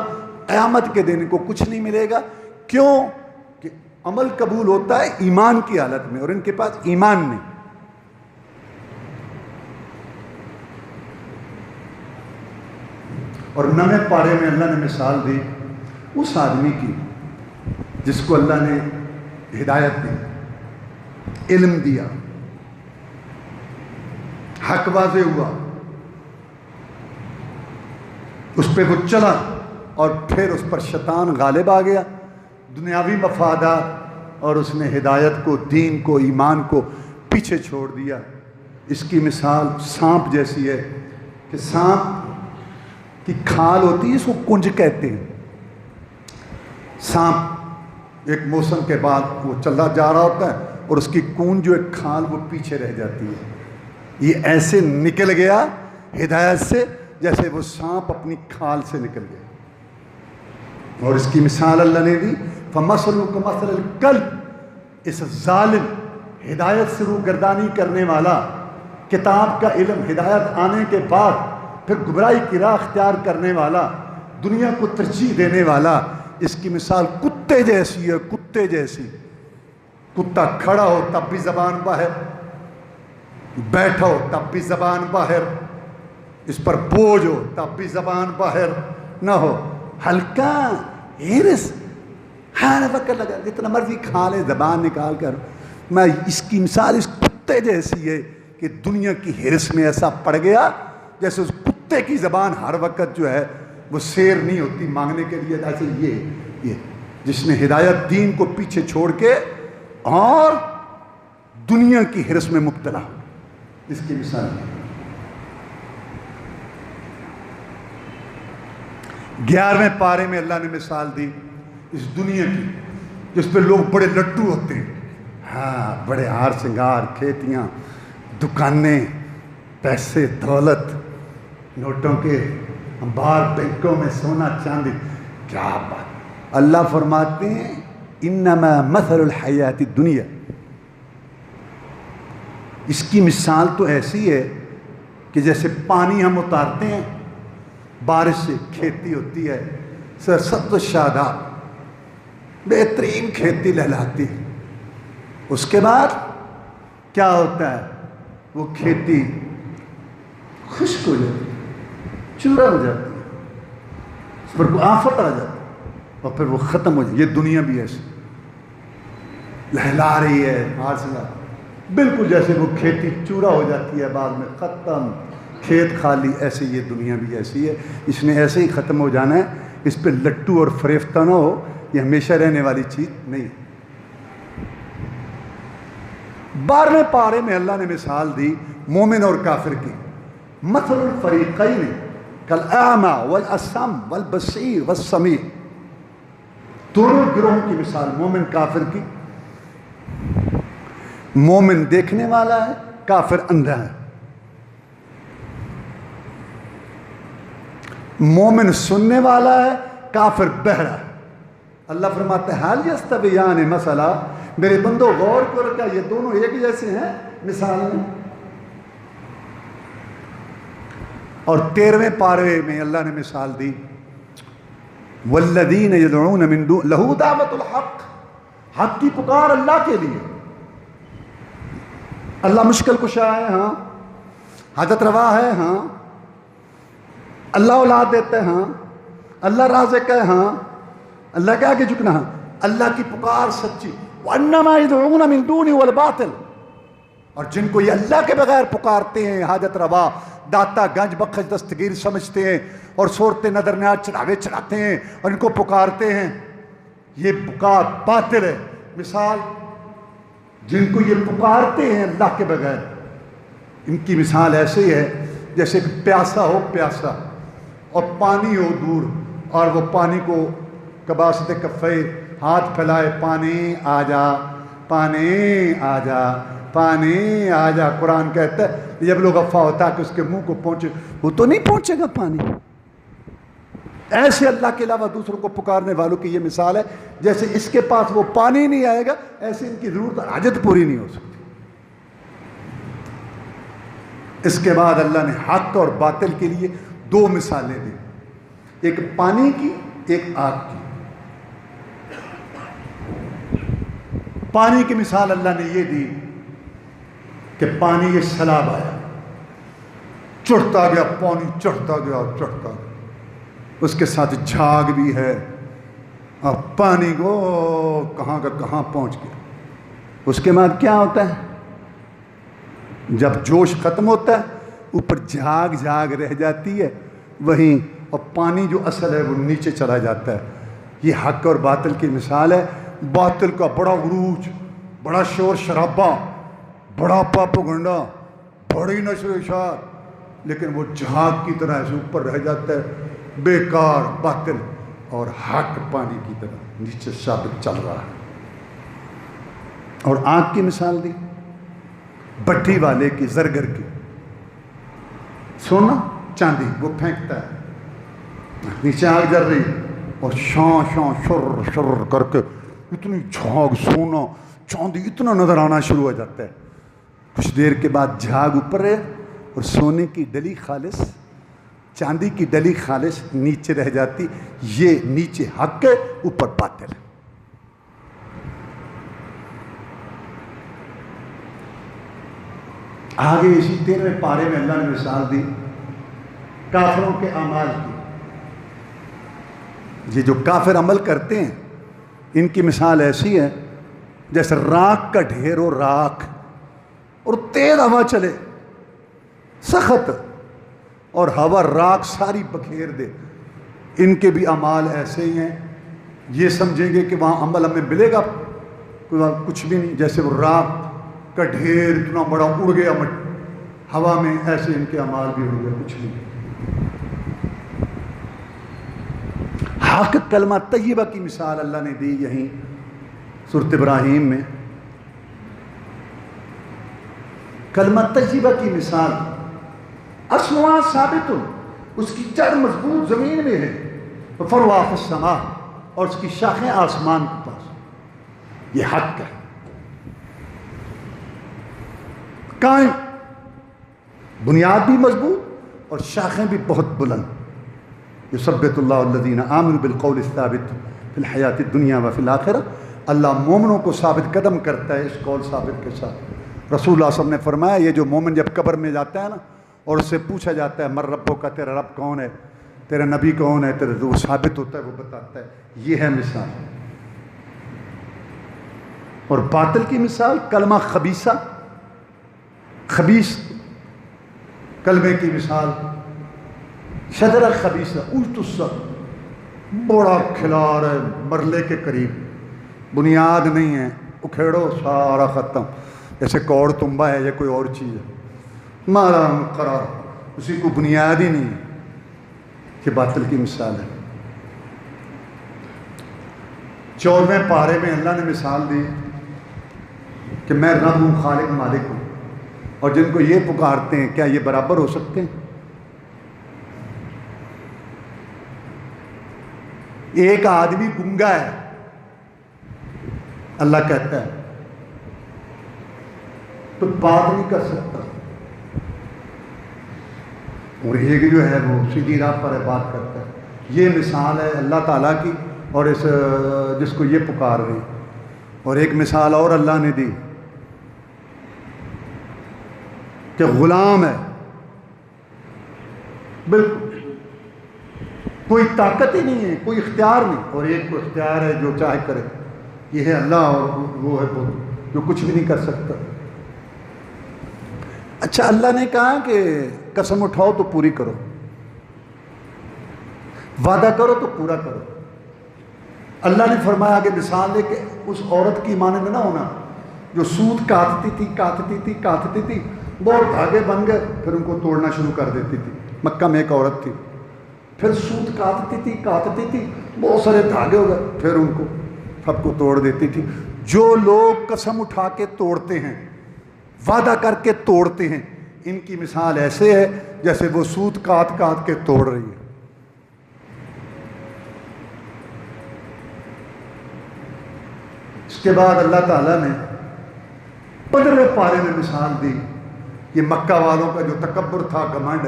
قیامت کے دن ان کو کچھ نہیں ملے گا۔ کیوں؟ کہ عمل قبول ہوتا ہے ایمان کی حالت میں، اور ان کے پاس ایمان نہیں۔ اور نویں پارے میں اللہ نے مثال دی اس آدمی کی جس کو اللہ نے ہدایت دی، علم دیا، حق واضح ہوا، اس پہ وہ چلا، اور پھر اس پر شیطان غالب آ گیا، دنیاوی مفادات، اور اس نے ہدایت کو، دین کو، ایمان کو پیچھے چھوڑ دیا۔ اس کی مثال سانپ جیسی ہے کہ سانپ کی کھال ہوتی ہے، اس کو کنج کہتے ہیں۔ سانپ ایک موسم کے بعد وہ چلا جا رہا ہوتا ہے اور اس کی کون جو ایک کھال وہ پیچھے رہ جاتی ہے۔ یہ ایسے نکل گیا ہدایت سے جیسے وہ سانپ اپنی کھال سے نکل گیا۔ اور اس کی مثال اللہ نے دی، فَمَثَلُهُ كَمَثَلِ الْكَلْبِ، اس ظالم ہدایت سے روگردانی کرنے والا، کتاب کا علم ہدایت آنے کے بعد پھر گمراہی کی راہ اختیار کرنے والا، دنیا کو ترجیح دینے والا، اس کی مثال کتے جیسی ہے، کتے جیسی۔ کتا کھڑا ہو تب بھی زبان باہر، بیٹھا ہو تب بھی زبان باہر، اس پر بوجھ ہو تب بھی زبان باہر نہ ہو، ہلکا ہرس، ہر وقت لگا جتنا مرضی کھا لے، زبان نکال کر۔ میں اس کی مثال اس کتے جیسی ہے کہ دنیا کی ہرس میں ایسا پڑ گیا جیسے اس کتے کی زبان ہر وقت جو ہے وہ سیر نہیں ہوتی مانگنے کے لیے، ایسے یہ جس نے ہدایت دین کو پیچھے چھوڑ کے اور دنیا کی ہرس میں مبتلا ہو، اس کی مثال ہے۔ 11ویں پارے میں اللہ نے مثال دی اس دنیا کی جس پہ لوگ بڑے لٹو ہوتے ہیں، ہاں، بڑے ہار سنگار، کھیتیاں، دکانیں، پیسے، دولت، نوٹوں کے انبار، بینکوں میں سونا چاندی، کیا بات۔ اللہ فرماتے ہیں انما مثل الحیات الدنیا، اس کی مثال تو ایسی ہے کہ جیسے پانی ہم اتارتے ہیں بارش سے، کھیتی ہوتی ہے، سرسبز و شاداب، بہترین کھیتی لہلاتی، اس کے بعد کیا ہوتا ہے، وہ کھیتی خشک ہو جاتی ہے، چورا ہو جاتی ہے، اس پر کوئی آفت آ جاتی ہے اور پھر وہ ختم ہو جاتی ہے۔ یہ دنیا بھی ایسی لہلا رہی ہے، ہار سے بالکل جیسے وہ کھیتی چورا ہو جاتی ہے، بعد میں ختم، کھیت خالی، ایسے یہ دنیا بھی ایسی ہے، اس نے ایسے ہی ختم ہو جانا ہے، اس پہ لٹو اور فریفتہ نہ ہو، یہ ہمیشہ رہنے والی چیز نہیں۔ 12ویں پارے میں اللہ نے مثال دی مومن اور کافر کی، مثل الفریقین کالاعمی والاصم والبصیر والسمیع، دونوں گروہوں کی مثال مومن کافر کی۔ مومن دیکھنے والا ہے، کافر اندھا ہے۔ مومن سننے والا ہے، کافر بہرا ہے۔ اللہ فرماتے ہیں حال یستویان مثلا، میرے بندو غور کرو، کیا یہ دونوں ایک جیسے ہیں مثال میں؟ اور 13ویں پارے میں اللہ نے مثال دی، والذین یدعون من دون لہو دعوت الحق، حق کی پکار اللہ کے لیے۔ اللہ مشکل کشا ہے، ہاں، حاجت روا ہے، ہاں، اللہ اولاد دیتا ہے، ہاں، اللہ رازق ہے، ہاں، اللہ کے آگے جھکنا ہے، اللہ کی پکار سچی۔ وَأَنَّمَا يَدْعُونَ مِن دُونِهِ وَالْبَاطِلِ، اور جن کو یہ اللہ کے بغیر پکارتے ہیں، حاجت روا، داتا گنج بخش دستگیر سمجھتے ہیں اور صورت نظر نیاز چڑھاوے چڑھاتے ہیں اور ان کو پکارتے ہیں، یہ پکار باطل ہے۔ مثال جن کو یہ پکارتے ہیں اللہ کے بغیر، ان کی مثال ایسے ہی ہے جیسے کہ پیاسا ہو، پیاسا اور پانی ہو دور، اور وہ پانی کو کباسط کفے ہاتھ پھیلائے، پانی آ جا، پانی آ جا، پانی آ جا۔ قرآن کہتا ہے جب لوگ افواہ ہوتا ہے کہ اس کے منہ کو پہنچے، وہ تو نہیں پہنچے گا پانی۔ ایسے اللہ کے علاوہ دوسروں کو پکارنے والوں کی یہ مثال ہے، جیسے اس کے پاس وہ پانی نہیں آئے گا، ایسے ان کی ضرورت اور حاجت پوری نہیں ہو سکتی۔ اس کے بعد اللہ نے حق اور باطل کے لیے 2 مثالیں دی، ایک پانی کی، ایک آگ کی۔ پانی کی مثال اللہ نے یہ دی کہ پانی یہ سیلاب آیا، چڑھتا گیا، پانی چڑھتا گیا اور چڑھتا گیا، اس کے ساتھ جھاگ بھی ہے، اور پانی کو کہاں کا کہاں پہنچ گیا۔ اس کے بعد کیا ہوتا ہے؟ جب جوش ختم ہوتا ہے، اوپر جھاگ جھاگ رہ جاتی ہے وہیں، اور پانی جو اصل ہے وہ نیچے چلا جاتا ہے۔ یہ حق اور باطل کی مثال ہے۔ باطل کا بڑا عروج، بڑا شور شرابہ، بڑا پاپوگنڈا، بڑی نشر و اشاعت، لیکن وہ جھاگ کی طرح ایسے اوپر رہ جاتا ہے، بیکار باطل، اور حق پانی کی طرح نیچے ثابت چل رہا ہے۔ اور آنکھ کی مثال دی، بٹھی والے کی، زرگر کی، سونا چاندی وہ پھینکتا ہے، نیچے آگ جل رہی، اور شاں شاں شر شر کر کے اتنی جھاگ، سونا چاندی اتنا نظر آنا شروع ہو جاتا ہے۔ کچھ دیر کے بعد جھاگ اوپر ہے اور سونے کی ڈلی خالص، چاندی کی ڈلی خالص نیچے رہ جاتی۔ یہ نیچے حق ہے، اوپر باطل ہے۔ آگے اسی 13ویں پارے میں اللہ نے مثال دی کافروں کے اعمال کی۔ یہ جو کافر عمل کرتے ہیں، ان کی مثال ایسی ہے جیسے راکھ کا ڈھیر ہو، راکھ، اور تیز ہوا چلے، سخت، اور ہوا راکھ ساری بکھیر دے۔ ان کے بھی اعمال ایسے ہی ہیں، یہ سمجھیں گے کہ وہاں عمل ہمیں ملے گا، کچھ بھی نہیں، جیسے وہ راکھ کا ڈھیر اتنا بڑا اڑ گیا ہوا میں، ایسے ان کے اعمال بھی اڑ گئے، کچھ بھی نہیں۔ حق کلمہ طیبہ کی مثال اللہ نے دی یہیں سورۃ ابراہیم میں۔ کلمہ طیبہ کی مثال، اصلها ثابت، اس کی جڑ مضبوط زمین میں ہے، فروعها فی السماء، اور اس کی شاخیں آسمان کے پاس۔ یہ حق ہے، قائم، بنیاد بھی مضبوط اور شاخیں بھی بہت بلند۔ یثبت اللہ الذین آمنوا بالقول الثابت فی الحیات الدنیا وفی الآخرہ، اللہ مومنوں کو ثابت قدم کرتا ہے اس قول ثابت کے ساتھ۔ رسول اللہ صلی اللہ علیہ وسلم نے فرمایا، یہ جو مومن جب قبر میں جاتا ہے نا، اور اس سے پوچھا جاتا ہے مر ربو کا، تیرا رب کون ہے، تیرا نبی کون ہے، تیرا وہ ثابت ہوتا ہے، وہ بتاتا ہے۔ یہ ہے مثال۔ اور باطل کی مثال، کلمہ خبیثہ، خبیث کلمے کی مثال، شجرہ خبیثہ، الٹ السق، بڑا کھلار ہے، مرلے کے قریب، بنیاد نہیں ہے، اکھیڑو سارا ختم، جیسے کوڑ تنبا ہے یا کوئی اور چیز ہے، مارا قرار، اسی کو بنیاد ہی نہیں ہے۔ یہ باطل کی مثال ہے۔ 14ویں پارے میں اللہ نے مثال دی کہ میں رب ہوں، خالق مالک ہوں، اور جن کو یہ پکارتے ہیں کیا یہ برابر ہو سکتے ہیں؟ ایک آدمی گنگا ہے، اللہ کہتا ہے تو بات نہیں کر سکتا، اور ایک جو ہے وہ سیدھی راہ پر بات کرتا ہے۔ یہ مثال ہے اللہ تعالیٰ کی اور اس جس کو یہ پکار رہے ہیں۔ اور ایک مثال اور اللہ نے دی کہ غلام ہے، بالکل کوئی طاقت ہی نہیں ہے، کوئی اختیار نہیں، اور ایک کو اختیار ہے جو چاہے کرے۔ یہ ہے اللہ، اور وہ ہے وہ جو کچھ بھی نہیں کر سکتا۔ اچھا، اللہ نے کہا کہ قسم اٹھاؤ تو پوری کرو، وعدہ کرو تو پورا کرو۔ اللہ نے فرمایا کہ مثال ہے کہ اس عورت کی مانند نہ ہونا جو سوت کاٹتی تھی، بہت دھاگے بن گئے، پھر ان کو توڑنا شروع کر دیتی تھی۔ مکہ میں ایک عورت تھی، پھر سوت کاٹتی تھی، بہت سارے دھاگے ہو گئے، پھر ان کو سب کو توڑ دیتی تھی۔ جو لوگ قسم اٹھا کے توڑتے ہیں، وعدہ کر کے توڑتے ہیں، ان کی مثال ایسے ہے جیسے وہ سوت کاٹ کے توڑ رہی ہے۔ اس کے بعد اللہ تعالیٰ نے 15 پارے میں مثال دی۔ یہ مکہ والوں کا جو تکبر تھا، گھمنڈ،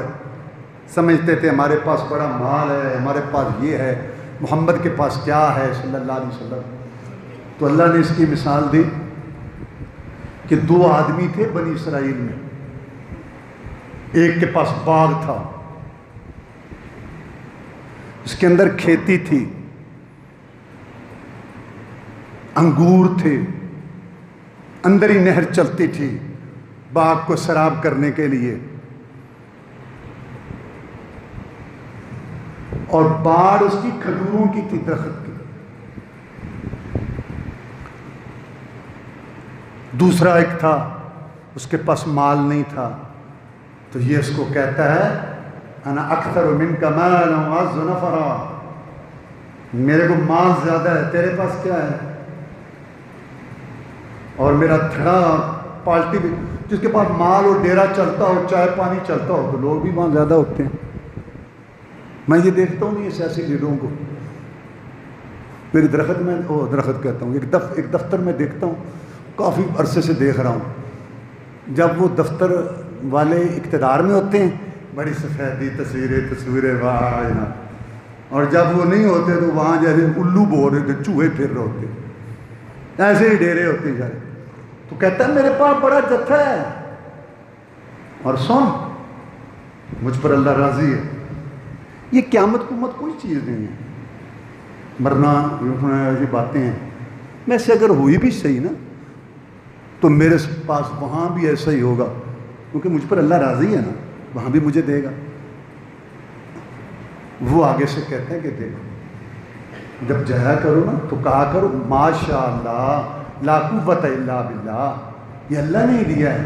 سمجھتے تھے ہمارے پاس بڑا مال ہے، ہمارے پاس یہ ہے، محمد کے پاس کیا ہے صلی اللہ علیہ وسلم۔ تو اللہ نے اس کی مثال دی کہ 2 آدمی تھے بنی اسرائیل میں، ایک کے پاس باغ تھا، اس کے اندر کھیتی تھی، انگور تھے، اندر ہی نہر چلتی تھی باغ کو سراب کرنے کے لیے، اور باڑ اس کی کھجوروں کی تھی، درخت کی۔ دوسرا ایک تھا، اس کے پاس مال نہیں تھا، تو یہ اس کو کہتا ہے انا اکثر منک مالا واعز نفرا، میرے کو مال زیادہ ہے، تیرے پاس کیا ہے؟ اور میرا تھڑا پالٹی بھی، جس کے پاس مال اور ڈیرا چلتا ہو، چائے پانی چلتا ہو، تو لوگ بھی وہاں زیادہ ہوتے ہیں۔ میں یہ دیکھتا ہوں نہیں سیاسی لیڈروں کو، میری درخت میں درخت کہتا ہوں ایک دفتر میں دیکھتا ہوں، کافی عرصے سے دیکھ رہا ہوں، جب وہ دفتر والے اقتدار میں ہوتے ہیں بڑی سفیدی تصویریں واہ جناب، اور جب وہ نہیں ہوتے تو وہاں جیسے الو بول رہے تھے، چوہے پھر رہے ہوتے، ایسے ہی ڈیرے ہوتے جا رہے۔ تو کہتا ہے میرے پاس بڑا جتھا ہے، اور سن مجھ پر اللہ راضی ہے۔ یہ قیامت قومت کوئی چیز نہیں ہے، مرنا اٹھنا ایسی باتیں ہیں۔ میں سے اگر ہوئی بھی صحیح نا تو میرے پاس وہاں بھی ایسا ہی ہوگا، کیونکہ مجھ پر اللہ راضی ہے نا، وہاں بھی مجھے دے گا۔ وہ آگے سے کہتے ہیں کہ دیکھو جب جایا کرو نا تو کہا کرو ماشاء اللہ لا قوت الا باللہ، یہ اللہ نے ہی دیا ہے،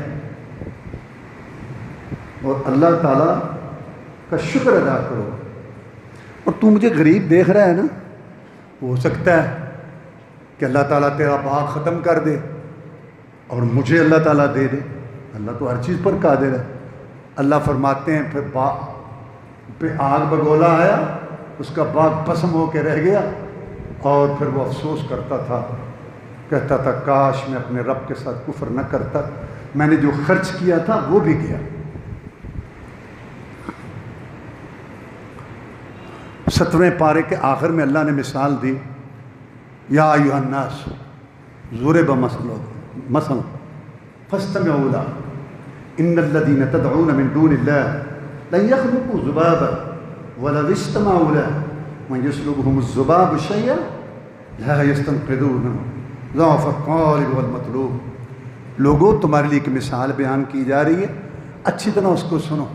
اور اللہ تعالیٰ کا شکر ادا کرو۔ اور تو مجھے غریب دیکھ رہا ہے نا، ہو سکتا ہے کہ اللہ تعالیٰ تیرا باغ ختم کر دے اور مجھے اللہ تعالیٰ دے دے، اللہ تو ہر چیز پر قادر ہے۔ اللہ فرماتے ہیں پھر آگ بگولا آیا، اس کا باغ بھسم ہو کے رہ گیا، اور پھر وہ افسوس کرتا تھا، کہتا تھا کاش میں اپنے رب کے ساتھ کفر نہ کرتا، میں نے جو خرچ کیا تھا وہ بھی گیا۔ 7ویں پارے کے آخر میں اللہ نے مثال دی، یا ایھا الناس ضرب مثل فاستمعوا له ان الذين تدعون من دون الله لن يخلقوا ذبابا ولو اجتمعوا له ومن يسلبهم الذباب شيئا لا يستنقذونه ضعف الطالب والمطلوب۔ لوگوں تمہارے لیے ایک مثال بیان کی جا رہی ہے، اچھی طرح اس کو سنو۔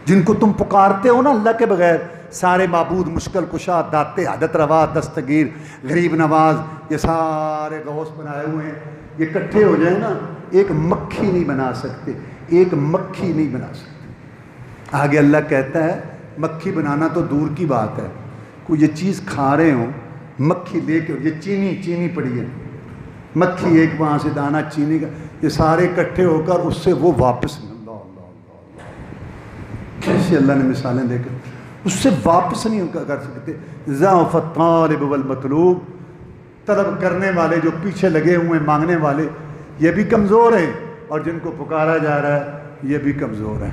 جن کو تم پکارتے ہو نا اللہ کے بغیر، سارے معبود، مشکل کشا، داتے، حاجت روا، دستگیر، غریب نواز، یہ سارے غوث بنائے ہوئے ہیں، یہ اکٹھے ہو جائیں نا ایک مکھی نہیں بنا سکتے، ایک مکھی نہیں بنا سکتے۔ آگے اللہ کہتا ہے مکھی بنانا تو دور کی بات ہے، کوئی یہ چیز کھا رہے ہوں، مکھی لے کے، یہ چینی پڑی ہے، مکھی ایک وہاں سے دانہ چینی کا، یہ سارے اکٹھے ہو کر اس سے وہ واپس، کیسے اللہ نے مثالیں دے کر، اس سے واپس نہیں کر سکتے. ضعف الطالب والمطلوب، طلب کرنے والے جو پیچھے لگے ہوئے مانگنے والے یہ بھی کمزور ہیں، اور جن کو پکارا جا رہا ہے یہ بھی کمزور ہے.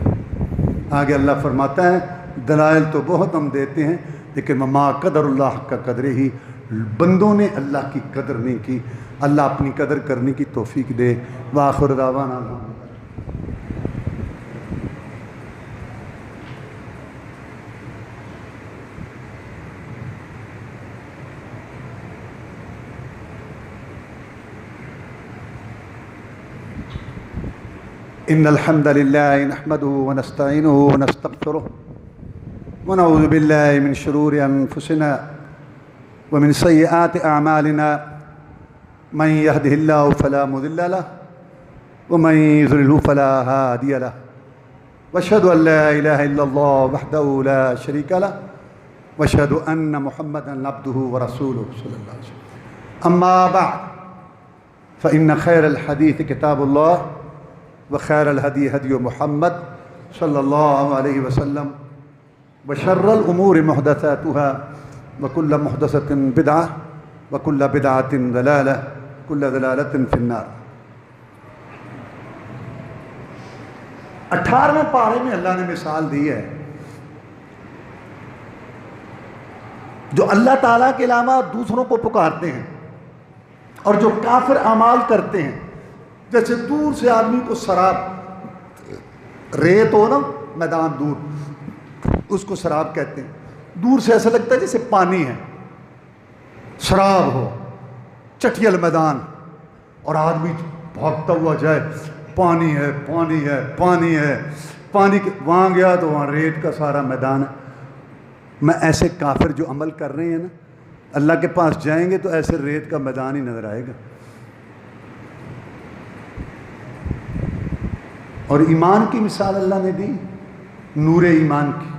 آگے اللہ فرماتا ہے دلائل تو بہت ہم دیتے ہیں لیکن وما قدر اللہ کا قدر ہی، بندوں نے اللہ کی قدر نہیں کی. اللہ اپنی قدر کرنے کی توفیق دے. وآخر دعوانا ان الحمد لله نحمده ونستعينه ونستغفره ونعوذ بالله من شرور انفسنا ومن سيئات اعمالنا، من يهده الله فلا مضل له ومن يضلل فلا هادي له، واشهد ان لا اله الا الله وحده لا شريك له، واشهد ان محمدا عبده ورسوله صلى الله عليه وسلم. اما بعد فان خير الحديث كتاب الله وخير الهدي هدي محمد صلى الله عليه وسلم، وشر الأمور محدثاتها وكل محدثة بدعة وكل بدعة ضلالة كل ضلالة في النار. 18ویں پارے میں اللہ نے مثال دی ہے جو اللہ تعالیٰ کے علاوہ دوسروں کو پکارتے ہیں اور جو کافر اعمال کرتے ہیں. جیسے دور سے آدمی کو سراب، ریت ہو نا میدان دور، اس کو سراب کہتے ہیں. دور سے ایسا لگتا ہے جیسے پانی ہے، سراب ہو، چٹیل میدان، اور آدمی بھاگتا ہوا جائے پانی ہے پانی ہے پانی ہے پانی وہاں گیا تو وہاں ریت کا سارا میدان ہے. میں ایسے کافر جو عمل کر رہے ہیں نا، اللہ کے پاس جائیں گے تو ایسے ریت کا میدان ہی نظر آئے گا. اور ایمان کی مثال اللہ نے دی، نور ایمان کی،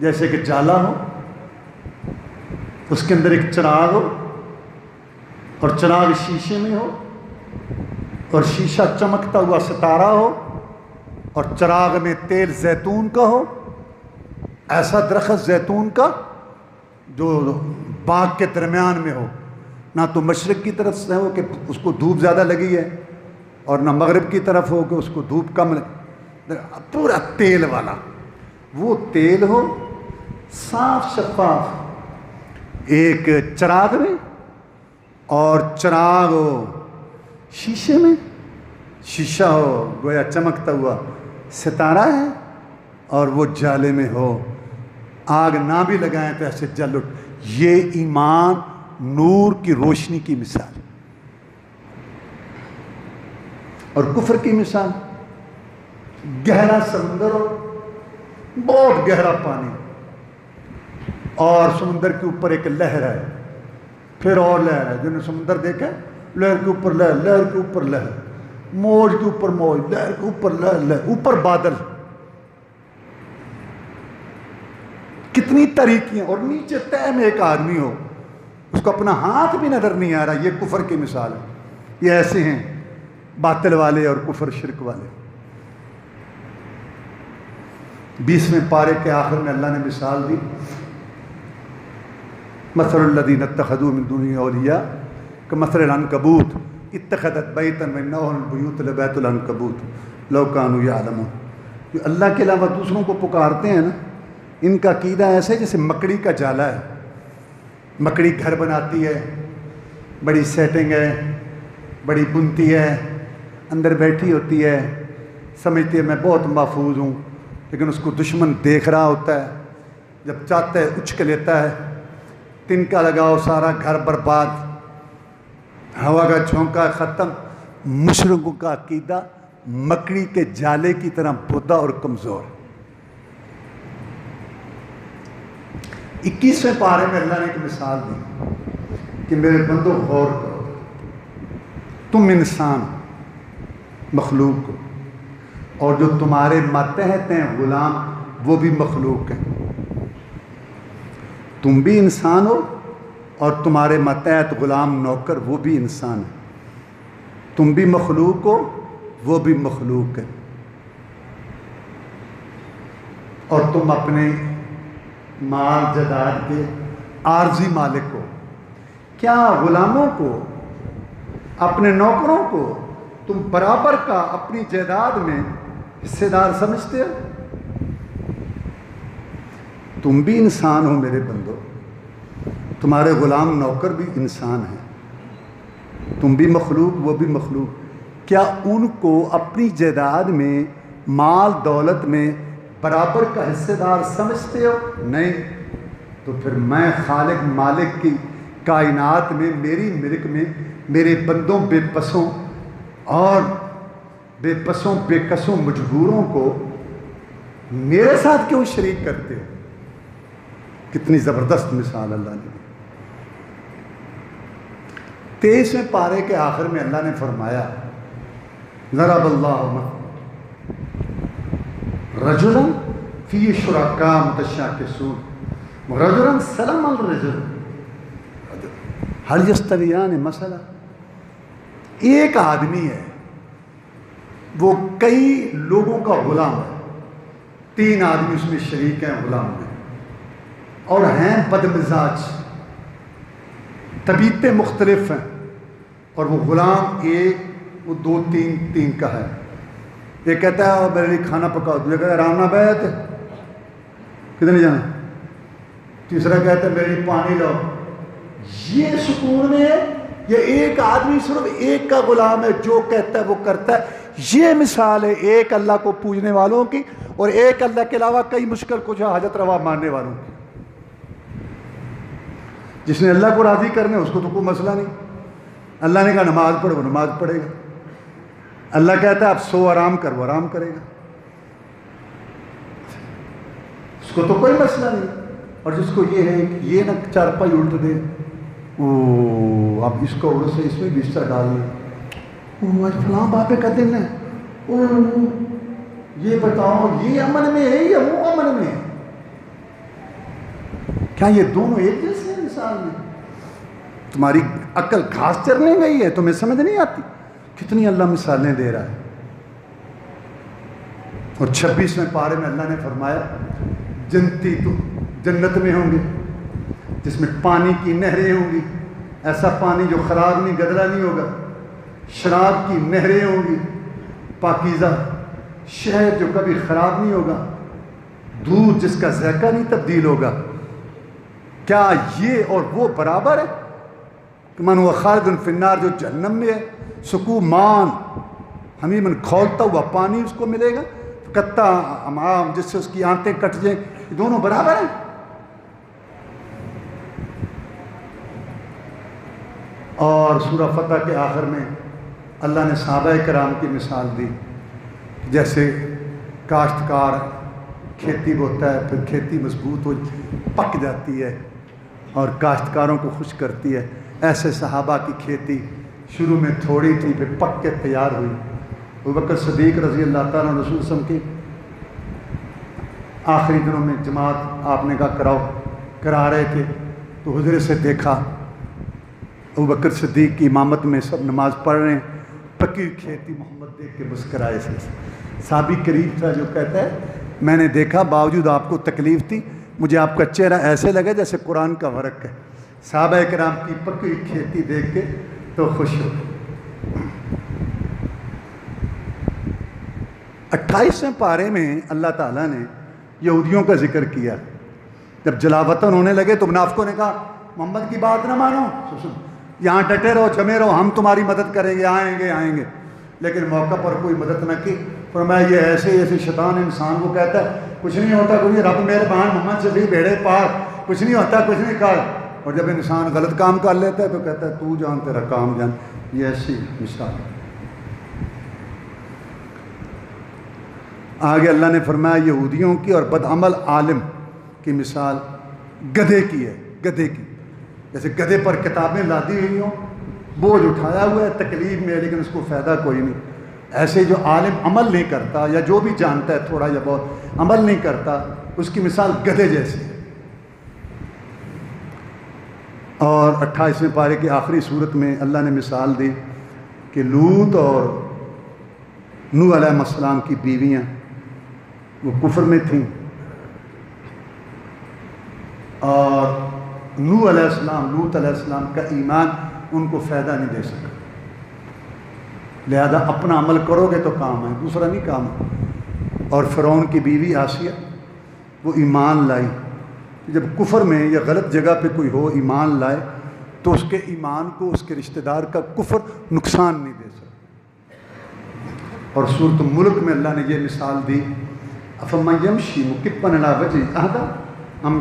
جیسے کہ جالا ہو، اس کے اندر ایک چراغ ہو، اور چراغ شیشے میں ہو، اور شیشہ چمکتا ہوا ستارہ ہو، اور چراغ میں تیل زیتون کا ہو. ایسا درخت زیتون کا جو باغ کے درمیان میں ہو، نہ تو مشرق کی طرف سے ہو کہ اس کو دھوپ زیادہ لگی ہے، اور نہ مغرب کی طرف ہو کہ اس کو دھوپ کم لگے، پورا تیل والا. وہ تیل ہو صاف شفاف، ایک چراغ میں، اور چراغ ہو شیشے میں، شیشہ ہو گویا چمکتا ہوا ستارہ ہے، اور وہ جالے میں ہو، آگ نہ بھی لگائیں تو ایسے جل اٹھ. یہ ایمان نور کی روشنی کی مثال. اور کفر کی مثال گہرا سمندر ہو، بہت گہرا پانی، اور سمندر کے اوپر ایک لہر ہے، پھر اور لہر ہے. جنہوں نے سمندر دیکھا، لہر کے اوپر لہر، لہر کے اوپر لہر، موج کے اوپر موج، لہر کے اوپر لہر، لہر اوپر بادل، کتنی طریقیں. اور نیچے تہ میں ایک آدمی ہو، اس کو اپنا ہاتھ بھی نظر نہیں آ رہا. یہ کفر کی مثال ہے. یہ ایسے ہیں باطل والے اور کفر شرک والے. 20ویں پارے کے آخر میں اللہ نے مثال دی، مثل الذین اتخذوا من دونہ اولیاء کمثل العنکبوت اتخذت بیتا من اوہن البیوت لبیت العنکبوت لو کانوا یعلمون. جو اللہ کے علاوہ دوسروں کو پکارتے ہیں نا، ان کا عقیدہ ایسا ہے جیسے مکڑی کا جالا ہے. مکڑی گھر بناتی ہے، بڑی سیٹنگ ہے، بڑی بنتی ہے، اندر بیٹھی ہوتی ہے، سمجھتی ہے میں بہت محفوظ ہوں، لیکن اس کو دشمن دیکھ رہا ہوتا ہے. جب چاہتا ہے اچک لیتا ہے، تنکا لگاؤ سارا گھر برباد، ہوا کا جھونکا ختم. مشرکوں کا عقیدہ مکڑی کے جالے کی طرح بھودا اور کمزور. 21ویں پارے میں اللہ نے ایک مثال دی کہ میرے بندو غور کرو، تم انسان مخلوق ہو، اور جو تمہارے ماتحت ہیں غلام وہ بھی مخلوق ہیں. تم بھی انسان ہو اور تمہارے ماتحت غلام نوکر وہ بھی انسان ہے. تم بھی مخلوق ہو، وہ بھی مخلوق ہے. اور تم اپنے مال جائیداد کے عارضی مالک کو، کیا غلاموں کو، اپنے نوکروں کو تم برابر کا اپنی جائیداد میں حصے دار سمجھتے ہو؟ تم بھی انسان ہو میرے بندو، تمہارے غلام نوکر بھی انسان ہیں، تم بھی مخلوق وہ بھی مخلوق، کیا ان کو اپنی جائیداد میں، مال دولت میں برابر کا حصے دار سمجھتے ہو؟ نہیں، تو پھر میں خالق مالک کی کائنات میں، میری ملک میں میرے بندوں بے بسوں اور بے بسوں بے کسوں مجبوروں کو میرے ساتھ کیوں شریک کرتے ہو؟ کتنی زبردست مثال اللہ نے دی۔ 23ویں پارے کے آخر میں اللہ نے فرمایا ضرب اللہ رجلا فی شرکاء متشاکسون رجلا سلم الرجل هل یستویان مثلا، ایک آدمی ہے وہ کئی لوگوں کا غلام ہے، 3 آدمی اس میں شریک ہیں غلام میں، اور ہیں بدمزاج، طبیعتیں مختلف ہیں، اور وہ غلام ایک، وہ 2 3 کا ہے۔ یہ کہتا ہے میرے لیے کھانا پکاؤ، دوسرا کہتا ہے آرام نہ بیٹھ، کدھر جانا، تیسرا کہتا ہے میرے لیے پانی لاؤ۔ یہ سکون میں ہے، یہ ایک آدمی صرف ایک کا غلام ہے، جو کہتا ہے وہ کرتا ہے۔ یہ مثال ہے ایک اللہ کو پوجنے والوں کی، اور ایک اللہ کے علاوہ کئی مشکل کچھ حاجت روا ماننے والوں کی۔ جس نے اللہ کو راضی کرنا ہے اس کو تو کوئی مسئلہ نہیں، اللہ نے کہا نماز پڑھو وہ نماز پڑھے گا، اللہ کہتا ہے آپ سو آرام کر وہ آرام کرے گا، اس کو تو کوئی مسئلہ نہیں۔ اور جس کو یہ ہے کہ یہ نہ چارپائی الٹ دے، اب اس کو اڑ سے اس میں بستر ڈال لیں، آج فلاں بابے کا دن ہے، یہ بتاؤ یہ امن میں ہے یا وہ امن میں ہے؟ کیا یہ دونوں ایک جیسے ہیں؟ مثال میں تمہاری عقل گھاس چرنے گئی ہے، تمہیں سمجھ نہیں آتی؟ کتنی اللہ مثالیں دے رہا ہے۔ اور 26ویں پارے میں اللہ نے فرمایا جنتی تو جنت میں ہوں گے جس میں پانی کی نہریں ہوں گی، ایسا پانی جو خراب نہیں گدرا نہیں ہوگا، شراب کی نہریں ہوں گی، پاکیزہ شہد جو کبھی خراب نہیں ہوگا، دودھ جس کا ذائقہ نہیں تبدیل ہوگا۔ کیا یہ اور وہ برابر ہے؟ کہ من ہوا خالد فی النار، جو جہنم میں ہے، سکو مان حمیمن کھولتا ہوا پانی اس کو ملے گا، کتا امام جس سے اس کی آنتیں کٹ جائیں، یہ دونوں برابر ہیں؟ اور سورہ فتح کے آخر میں اللہ نے صحابہ کرام کی مثال دی، جیسے کاشتکار کھیتی بوتا ہے، پھر کھیتی مضبوط ہو پک جاتی ہے اور کاشتکاروں کو خوش کرتی ہے، ایسے صحابہ کی کھیتی شروع میں تھوڑی تھی، پھر پک کے تیار ہوئی۔ ابوبکر صدیق رضی اللہ تعالیٰ عنہ رسول وسلم کی آخری دنوں میں جماعت آپ نے کہا کرا رہے تھے، تو حضرت سے دیکھا ابوبکر صدیق کی امامت میں سب نماز پڑھ رہے ہیں، پکی کھیتی محمد دیکھ کے مسکرائے سے۔ صحابی قریب تھا جو کہتا ہے میں نے دیکھا باوجود آپ کو تکلیف تھی، مجھے آپ کا چہرہ ایسے لگا جیسے قرآن کا ورق ہے۔ صحابہ کرام کی پکی کھیتی دیکھ کے تو خوش ہو۔ 28ویں پارے میں اللہ تعالیٰ نے یہودیوں کا ذکر کیا۔ جب جلاوطن ہونے لگے تو منافقوں نے کہا محمد کی بات نہ مانو، یہاں ڈٹے رہو جمے رہو، ہم تمہاری مدد کریں گے، آئیں گے، لیکن موقع پر کوئی مدد نہ کی۔ فرمایا یہ ایسے شیطان انسان کو کہتا ہے کچھ نہیں ہوتا، کچھ نہیں، رب مہربان محمد شفیع بھیڑے پار، کچھ نہیں ہوتا، کچھ نہیں کر، اور جب انسان غلط کام کر لیتا ہے تو کہتا ہے تو جان تیرا کام جان۔ یہ ایسی مثال۔ آگے اللہ نے فرمایا یہودیوں کی اور بدعمل عالم کی مثال گدھے کی ہے، گدھے کی، جیسے گدھے پر کتابیں لادی ہوئی ہوں، بوجھ اٹھایا ہوا ہے تکلیف میں، لیکن اس کو فائدہ کوئی نہیں۔ ایسے جو عالم عمل نہیں کرتا، یا جو بھی جانتا ہے تھوڑا یا بہت عمل نہیں کرتا، اس کی مثال گدھے جیسی ہے۔ اور 28ویں پارے کی آخری صورت میں اللہ نے مثال دی کہ لوط اور نوح علیہ السلام کی بیویاں وہ کفر میں تھیں، اور نوح علیہ السلام، لوط علیہ السلام کا ایمان ان کو فائدہ نہیں دے سکا، لہذا اپنا عمل کرو گے تو کام ہے، دوسرا نہیں کام ہے۔ اور فرعون کی بیوی آسیہ وہ ایمان لائی، جب کفر میں یا غلط جگہ پہ کوئی ہو ایمان لائے تو اس کے ایمان کو اس کے رشتہ دار کا کفر نقصان نہیں دے سکتا۔ اور سورۃ ملک میں اللہ نے یہ مثال دی، افمن یمشی مکبا علی وجہہ اہدی ام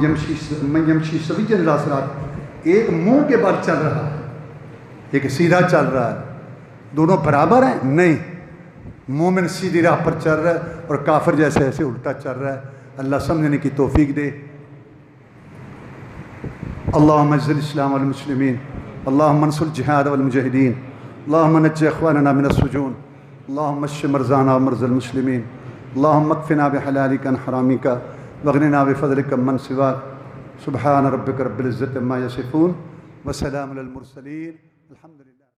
من یمشی سویا علی صراط، ایک منہ کے بل چل رہا ہے، ایک سیدھا چل رہا ہے، دونوں برابر ہیں؟ نہیں، مومن سیدھی راہ پر چل رہا ہے اور کافر جیسے ایسے الٹا چل رہا ہے۔ اللہ سمجھنے کی توفیق دے۔ اللہم اعز الاسلام والمسلمین، اللہم انصر الجہاد والمجاہدین، اللہم نجِ اخواننا من السجون، اللہم اشف مرضانا ومرضى المسلمین، اللہم اکفنا بحلالک عن حرامک واغننا بفضلک من سواک۔ سبحان ربک رب العزة عما یصفون وسلام علی المرسلین، الحمد للہ۔